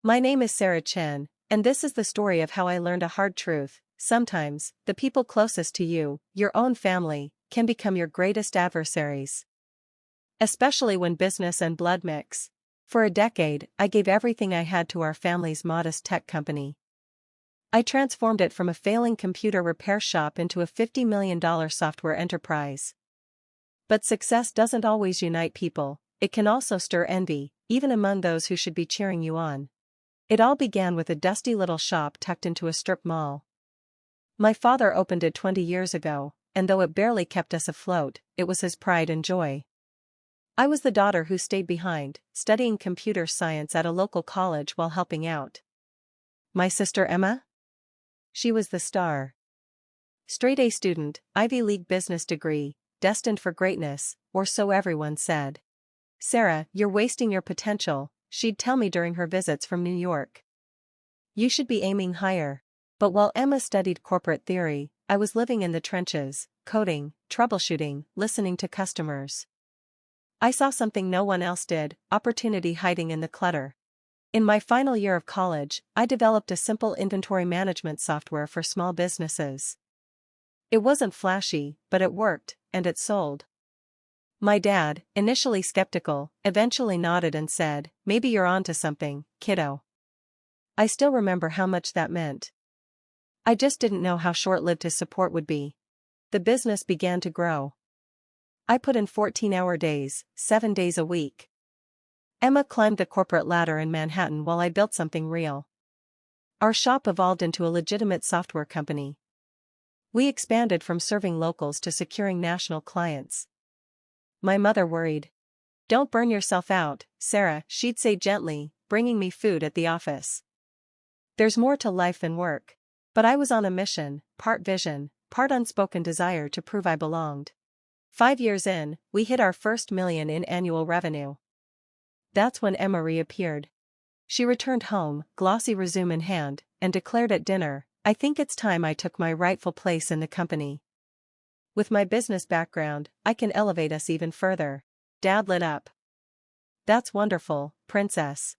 My name is Sarah Chen, and this is the story of how I learned a hard truth. Sometimes, the people closest to you, your own family, can become your greatest adversaries. Especially when business and blood mix. For a decade, I gave everything I had to our family's modest tech company. I transformed it from a failing computer repair shop into a $50 million software enterprise. But success doesn't always unite people, it can also stir envy, even among those who should be cheering you on. It all began with a dusty little shop tucked into a strip mall. My father opened it 20 years ago, and though it barely kept us afloat, it was his pride and joy. I was the daughter who stayed behind, studying computer science at a local college while helping out. My sister Emma? She was the star. Straight A student, Ivy League business degree, destined for greatness, or so everyone said. "Sarah, you're wasting your potential," she'd tell me during her visits from New York. "You should be aiming higher." But while Emma studied corporate theory, I was living in the trenches, coding, troubleshooting, listening to customers. I saw something no one else did, opportunity hiding in the clutter. In my final year of college, I developed a simple inventory management software for small businesses. It wasn't flashy, but it worked, and it sold. My dad, initially skeptical, eventually nodded and said, "Maybe you're onto something, kiddo." I still remember how much that meant. I just didn't know how short-lived his support would be. The business began to grow. I put in 14-hour days, 7 days a week. Emma climbed the corporate ladder in Manhattan while I built something real. Our shop evolved into a legitimate software company. We expanded from serving locals to securing national clients. My mother worried. "Don't burn yourself out, Sarah," she'd say gently, bringing me food at the office. There's more to life than work. But I was on a mission, part vision, part unspoken desire to prove I belonged. 5 years in, we hit our first million in annual revenue. That's when Emma reappeared. She returned home, glossy resume in hand, and declared at dinner, "I think it's time I took my rightful place in the company. With my business background, I can elevate us even further." Dad lit up. "That's wonderful, princess.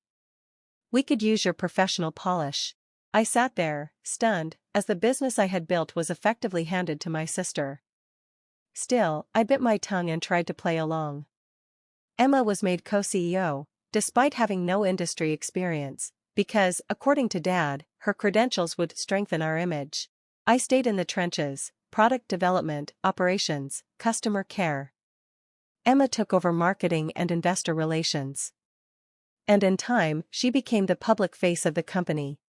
We could use your professional polish." I sat there, stunned, as the business I had built was effectively handed to my sister. Still, I bit my tongue and tried to play along. Emma was made co-CEO, despite having no industry experience, because, according to Dad, her credentials would strengthen our image. I stayed in the trenches, product development, operations, customer care. Emma took over marketing and investor relations. And in time, she became the public face of the company.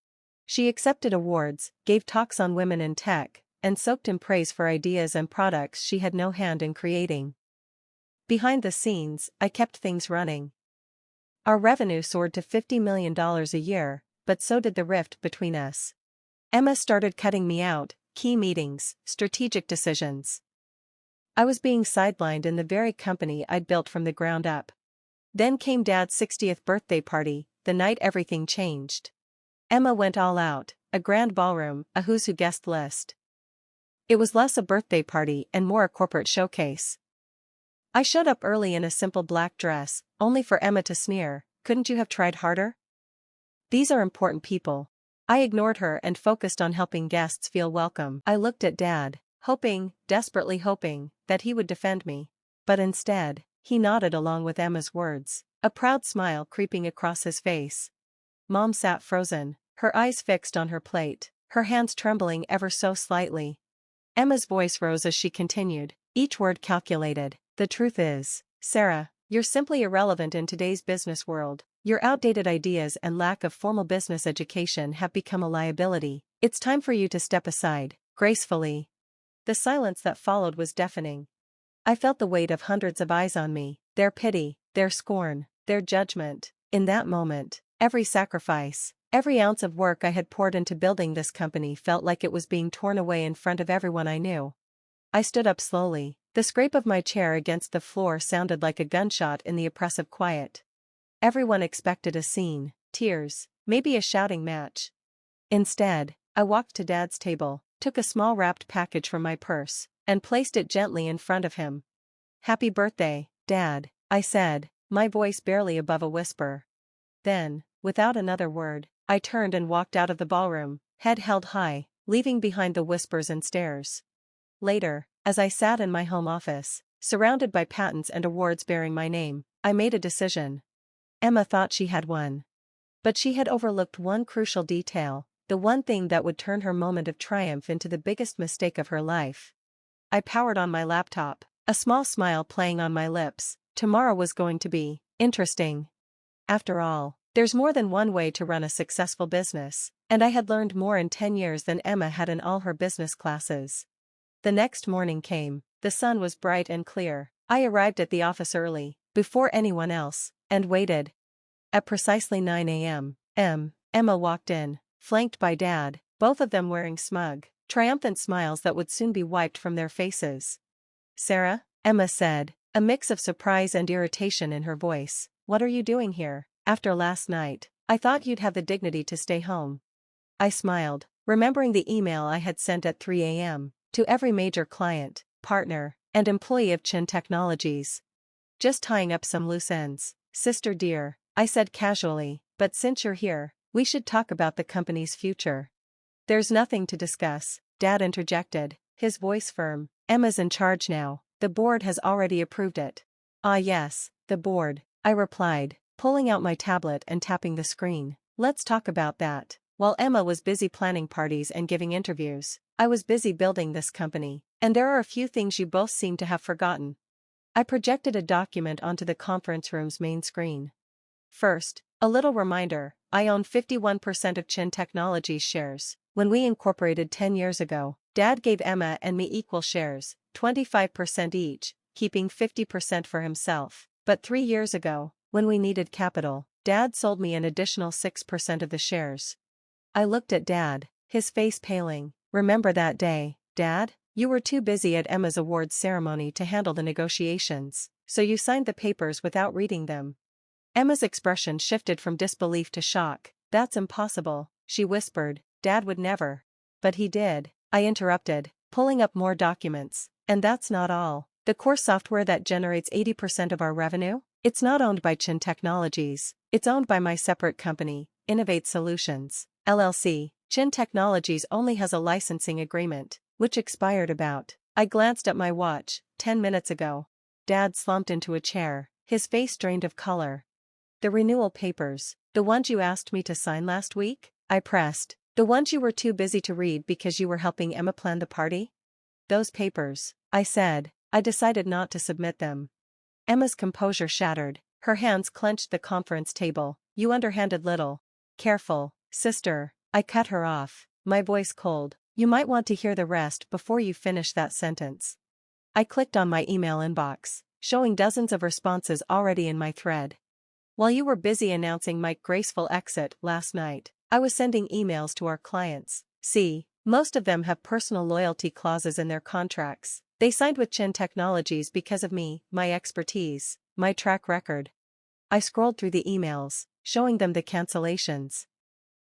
She accepted awards, gave talks on women in tech, and soaked in praise for ideas and products she had no hand in creating. Behind the scenes, I kept things running. Our revenue soared to $50 million a year, but so did the rift between us. Emma started cutting me out, key meetings, strategic decisions. I was being sidelined in the very company I'd built from the ground up. Then came Dad's 60th birthday party, the night everything changed. Emma went all out, a grand ballroom, a who's who guest list. It was less a birthday party and more a corporate showcase. I showed up early in a simple black dress, only for Emma to sneer, "Couldn't you have tried harder?" These are important people. I ignored her and focused on helping guests feel welcome. I looked at Dad, hoping, desperately hoping, that he would defend me. But instead, he nodded along with Emma's words, a proud smile creeping across his face. Mom sat frozen, her eyes fixed on her plate, her hands trembling ever so slightly. Emma's voice rose as she continued, each word calculated. "The truth is, Sarah, you're simply irrelevant in today's business world. Your outdated ideas and lack of formal business education have become a liability. It's time for you to step aside, gracefully." The silence that followed was deafening. I felt the weight of hundreds of eyes on me, their pity, their scorn, their judgment. In that moment, every sacrifice, every ounce of work I had poured into building this company felt like it was being torn away in front of everyone I knew. I stood up slowly. The scrape of my chair against the floor sounded like a gunshot in the oppressive quiet. Everyone expected a scene, tears, maybe a shouting match. Instead, I walked to Dad's table, took a small wrapped package from my purse, and placed it gently in front of him. "Happy birthday, Dad," I said, my voice barely above a whisper. Then, Without another word, I turned and walked out of the ballroom, head held high, leaving behind the whispers and stares. Later, as I sat in my home office, surrounded by patents and awards bearing my name, I made a decision. Emma thought she had won. But she had overlooked one crucial detail, the one thing that would turn her moment of triumph into the biggest mistake of her life. I powered on my laptop, a small smile playing on my lips. Tomorrow was going to be interesting. After all, there's more than one way to run a successful business, and I had learned more in 10 years than Emma had in all her business classes. The next morning came, the sun was bright and clear. I arrived at the office early, before anyone else, and waited. At precisely 9 a.m., Emma walked in, flanked by Dad, both of them wearing smug, triumphant smiles that would soon be wiped from their faces. "Sarah," Emma said, a mix of surprise and irritation in her voice, "what are you doing here? After last night, I thought you'd have the dignity to stay home." I smiled, remembering the email I had sent at 3 a.m. to every major client, partner, and employee of Chen Technologies. "Just tying up some loose ends, sister dear," I said casually, "but since you're here, we should talk about the company's future." "There's nothing to discuss," Dad interjected, his voice firm. "Emma's in charge now, the board has already approved it." "Ah yes, the board," I replied, pulling out my tablet and tapping the screen. "Let's talk about that." While Emma was busy planning parties and giving interviews, I was busy building this company, and there are a few things you both seem to have forgotten. I projected a document onto the conference room's main screen. First, a little reminder, I own 51% of Chen Technologies shares. When we incorporated 10 years ago, Dad gave Emma and me equal shares, 25% each, keeping 50% for himself. But 3 years ago, when we needed capital, Dad sold me an additional 6% of the shares. I looked at Dad, his face paling. "Remember that day, Dad? You were too busy at Emma's awards ceremony to handle the negotiations, so you signed the papers without reading them." Emma's expression shifted from disbelief to shock. "That's impossible," she whispered. "Dad would never." "But he did," I interrupted, pulling up more documents. "And that's not all. The core software that generates 80% of our revenue? It's not owned by Chen Technologies, it's owned by my separate company, Innovate Solutions, LLC. Chen Technologies only has a licensing agreement, which expired about," I glanced at my watch, 10 minutes ago. Dad slumped into a chair, his face drained of color. "The renewal papers, the ones you asked me to sign last week?" I pressed. "The ones you were too busy to read because you were helping Emma plan the party?" "Those papers," I said. "I decided not to submit them." Emma's composure shattered, her hands clenched the conference table. "You underhanded little." "Careful, sister," I cut her off, my voice cold. "You might want to hear the rest before you finish that sentence." I clicked on my email inbox, showing dozens of responses already in my thread. "While you were busy announcing Mike's graceful exit last night, I was sending emails to our clients. See, most of them have personal loyalty clauses in their contracts. They signed with Chen Technologies because of me, my expertise, my track record." I scrolled through the emails, showing them the cancellations.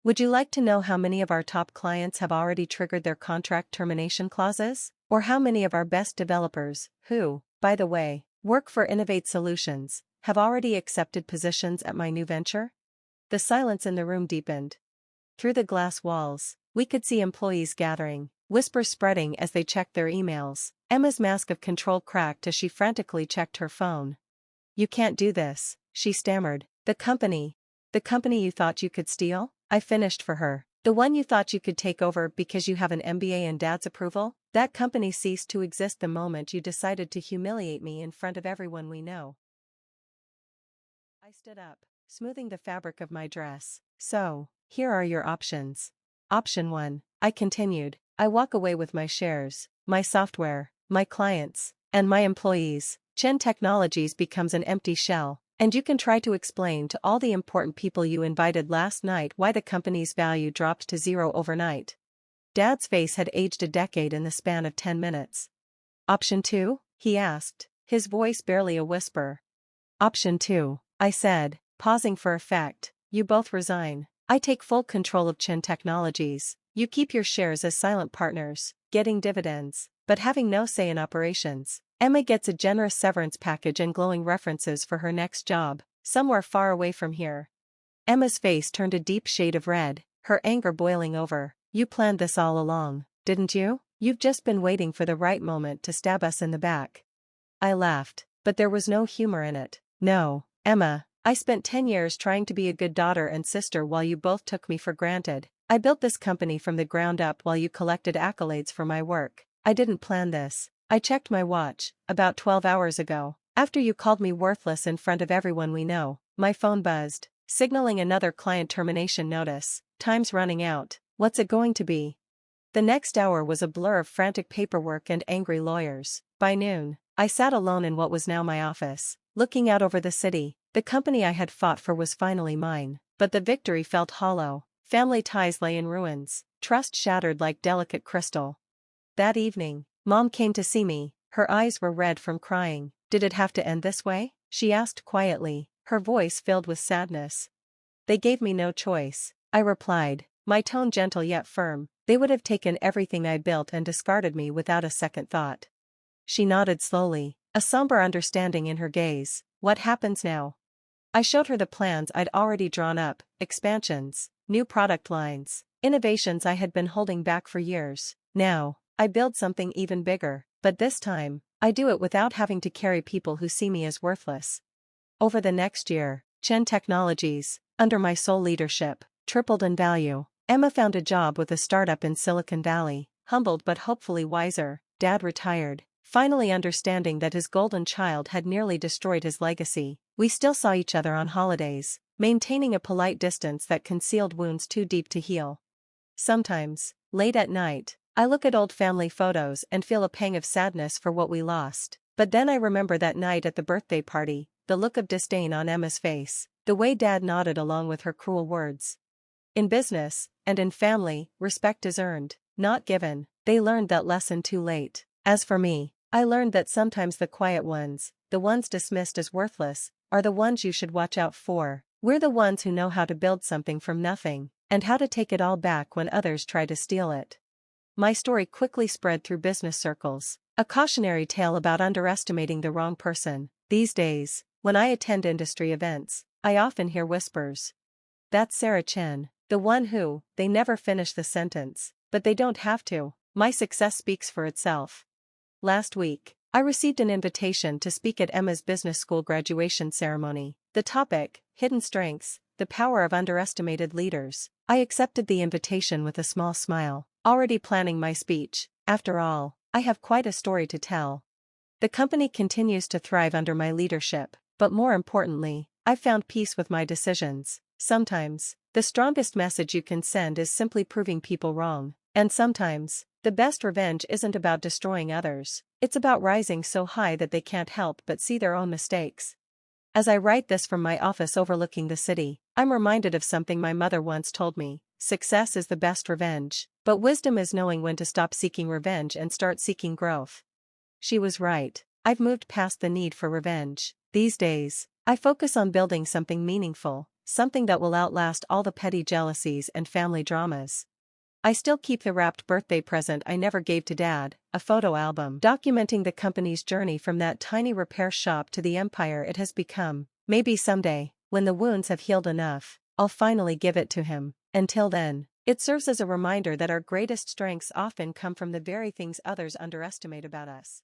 "Would you like to know how many of our top clients have already triggered their contract termination clauses? Or how many of our best developers, who, by the way, work for Innovate Solutions, have already accepted positions at my new venture?" The silence in the room deepened. Through the glass walls, we could see employees gathering, whispers spreading as they checked their emails. Emma's mask of control cracked as she frantically checked her phone. "You can't do this," she stammered. The company you thought you could steal?" I finished for her. "The one you thought you could take over because you have an MBA and Dad's approval? That company ceased to exist the moment you decided to humiliate me in front of everyone we know." I stood up, smoothing the fabric of my dress. "So, here are your options. Option 1, I continued, I walk away with my shares, my software, my clients, and my employees. Chen Technologies becomes an empty shell, and you can try to explain to all the important people you invited last night why the company's value dropped to zero overnight." Dad's face had aged a decade in the span of 10 minutes. "Option 2? He asked, his voice barely a whisper. "Option 2, I said, pausing for effect, "you both resign. I take full control of Chen Technologies. You keep your shares as silent partners, getting dividends, but having no say in operations. Emma gets a generous severance package and glowing references for her next job, somewhere far away from here." Emma's face turned a deep shade of red, her anger boiling over. You planned this all along, didn't you? You've just been waiting for the right moment to stab us in the back. I laughed, but there was no humor in it. No, Emma, I spent 10 years trying to be a good daughter and sister while you both took me for granted. I built this company from the ground up while you collected accolades for my work. I didn't plan this. I checked my watch, about 12 hours ago. After you called me worthless in front of everyone we know, my phone buzzed, signaling another client termination notice. Time's running out. What's it going to be? The next hour was a blur of frantic paperwork and angry lawyers. By noon, I sat alone in what was now my office, looking out over the city. The company I had fought for was finally mine, but the victory felt hollow. Family ties lay in ruins, trust shattered like delicate crystal. That evening, Mom came to see me. Her eyes were red from crying. Did it have to end this way? She asked quietly, her voice filled with sadness. They gave me no choice, I replied, my tone gentle yet firm. They would have taken everything I built and discarded me without a second thought. She nodded slowly, a somber understanding in her gaze. What happens now? I showed her the plans I'd already drawn up, expansions, new product lines, innovations I had been holding back for years. Now, I build something even bigger, but this time, I do it without having to carry people who see me as worthless. Over the next year, Chen Technologies, under my sole leadership, tripled in value. Emma found a job with a startup in Silicon Valley, humbled but hopefully wiser. Dad retired, finally understanding that his golden child had nearly destroyed his legacy. We still saw each other on holidays, maintaining a polite distance that concealed wounds too deep to heal. Sometimes, late at night, I look at old family photos and feel a pang of sadness for what we lost. But then I remember that night at the birthday party, the look of disdain on Emma's face, the way Dad nodded along with her cruel words. In business, and in family, respect is earned, not given. They learned that lesson too late. As for me, I learned that sometimes the quiet ones, the ones dismissed as worthless, are the ones you should watch out for. We're the ones who know how to build something from nothing, and how to take it all back when others try to steal it. My story quickly spread through business circles, a cautionary tale about underestimating the wrong person. These days, when I attend industry events, I often hear whispers. That's Sarah Chen, the one who, they never finish the sentence, but they don't have to. My success speaks for itself. Last week, I received an invitation to speak at Emma's business school graduation ceremony. The topic, Hidden Strengths, the Power of Underestimated Leaders. I accepted the invitation with a small smile, already planning my speech. After all, I have quite a story to tell. The company continues to thrive under my leadership, but more importantly, I've found peace with my decisions. Sometimes, the strongest message you can send is simply proving people wrong. And sometimes, the best revenge isn't about destroying others, it's about rising so high that they can't help but see their own mistakes. As I write this from my office overlooking the city, I'm reminded of something my mother once told me. Success is the best revenge, but wisdom is knowing when to stop seeking revenge and start seeking growth. She was right. I've moved past the need for revenge. These days, I focus on building something meaningful, something that will outlast all the petty jealousies and family dramas. I still keep the wrapped birthday present I never gave to Dad, a photo album documenting the company's journey from that tiny repair shop to the empire it has become. Maybe someday, when the wounds have healed enough, I'll finally give it to him. Until then, it serves as a reminder that our greatest strengths often come from the very things others underestimate about us.